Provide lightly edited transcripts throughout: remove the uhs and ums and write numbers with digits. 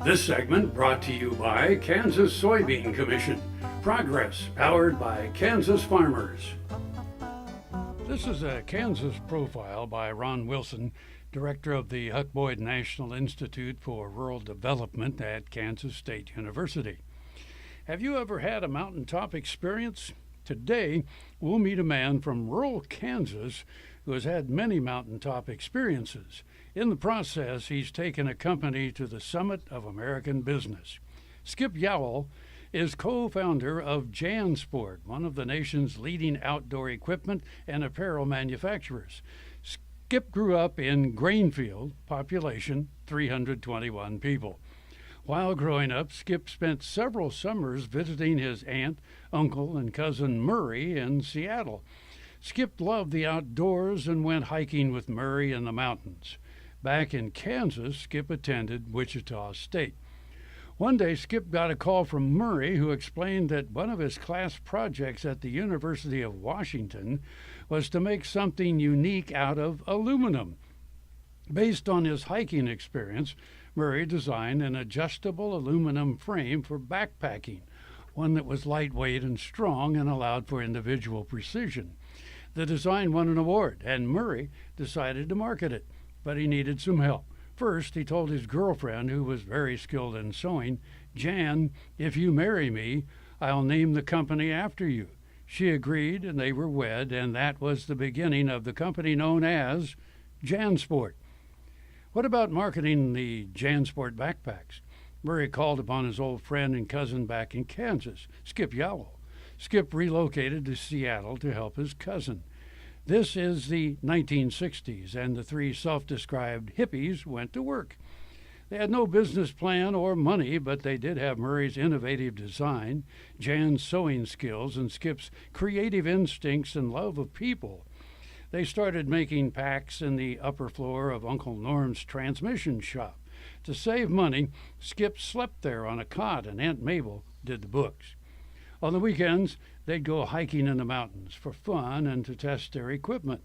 This segment brought to you by Kansas Soybean Commission. Progress powered by Kansas farmers. This is a Kansas profile by Ron Wilson, director of the Huck Boyd National Institute for Rural Development at Kansas State University. Have you ever had a mountaintop experience? Today, we'll meet a man from rural Kansas who has had many mountaintop experiences. In the process, he's taken a company to the summit of American business. Skip Yowell is co-founder of Jansport, one of the nation's leading outdoor equipment and apparel manufacturers. Skip grew up in Grainfield, population 321 people. While growing up, Skip spent several summers visiting his aunt, uncle, and cousin Murray in Seattle. Skip loved the outdoors and went hiking with Murray in the mountains. Back in Kansas, Skip attended Wichita State. One day, Skip got a call from Murray, who explained that one of his class projects at the University of Washington was to make something unique out of aluminum. Based on his hiking experience, Murray designed an adjustable aluminum frame for backpacking, one that was lightweight and strong and allowed for individual precision. The design won an award, and Murray decided to market it, but he needed some help. First, he told his girlfriend, who was very skilled in sewing, "Jan, if you marry me, I'll name the company after you." She agreed, and they were wed, and that was the beginning of the company known as Jansport. What about marketing the Jansport backpacks? Murray called upon his old friend and cousin back in Kansas, Skip Yowell. Skip relocated to Seattle to help his cousin. This is the 1960s, and the three self-described hippies went to work. They had no business plan or money, but they did have Murray's innovative design, Jan's sewing skills, and Skip's creative instincts and love of people. They started making packs in the upper floor of Uncle Norm's transmission shop. To save money, Skip slept there on a cot, and Aunt Mabel did the books. On the weekends, they'd go hiking in the mountains for fun and to test their equipment.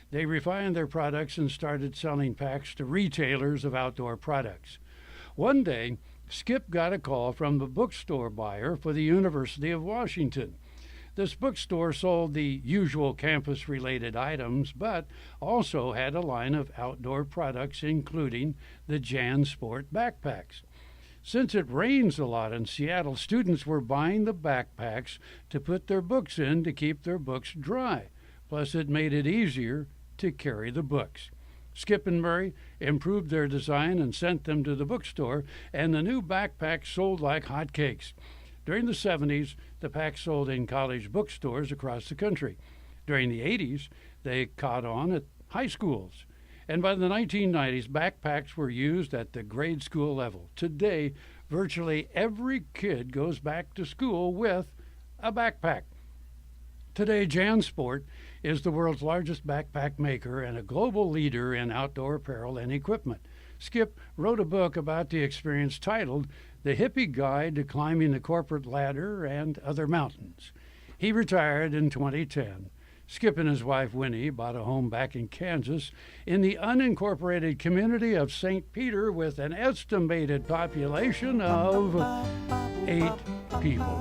They refined their products and started selling packs to retailers of outdoor products. One day, Skip got a call from the bookstore buyer for the University of Washington. This bookstore sold the usual campus-related items, but also had a line of outdoor products, including the Jansport backpacks. Since it rains a lot in Seattle, students were buying the backpacks to put their books in to keep their books dry. Plus, it made it easier to carry the books. Skip and Murray improved their design and sent them to the bookstore, and the new backpacks sold like hotcakes. During the 70s, the packs sold in college bookstores across the country. During the 80s, they caught on at high schools. And by the 1990s, backpacks were used at the grade school level. Today, virtually every kid goes back to school with a backpack. Today, Jansport is the world's largest backpack maker and a global leader in outdoor apparel and equipment. Skip wrote a book about the experience titled The Hippie Guide to Climbing the Corporate Ladder and Other Mountains. He retired in 2010. Skip and his wife Winnie bought a home back in Kansas in the unincorporated community of St. Peter with an estimated population of 8 people.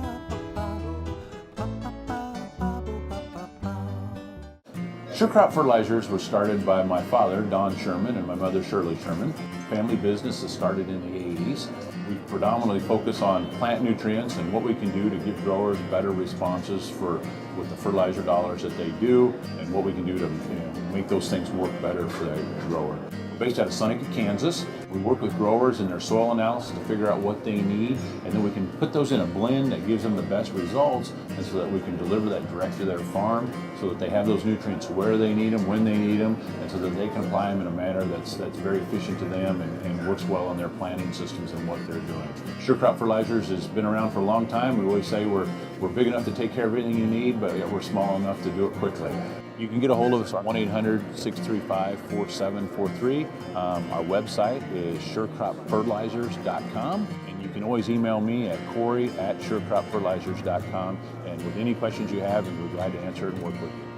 Sure Crop Fertilizers was started by my father, Don Sherman, and my mother, Shirley Sherman. Family business that started in the 80s. We predominantly focus on plant nutrients and what we can do to give growers better responses with the fertilizer dollars that they do, and what we can do to make those things work better for the grower. We're based out of Seneca, Kansas. We work with growers in their soil analysis to figure out what they need, and then we can put those in a blend that gives them the best results, and so that we can deliver that direct to their farm so that they have those nutrients where they need them, when they need them, and so that they can apply them in a manner that's very efficient to them and works well in their planting systems and what they're doing. Sure Crop Fertilizers has been around for a long time. We always say we're big enough to take care of everything you need, but we're small enough to do it quickly. You can get a hold of us at 1-800-635-4743. Our website is surecropfertilizers.com, and you can always email me at Corey@surecropfertilizers.com, and with any questions you have, we'll be glad to answer it and work with you.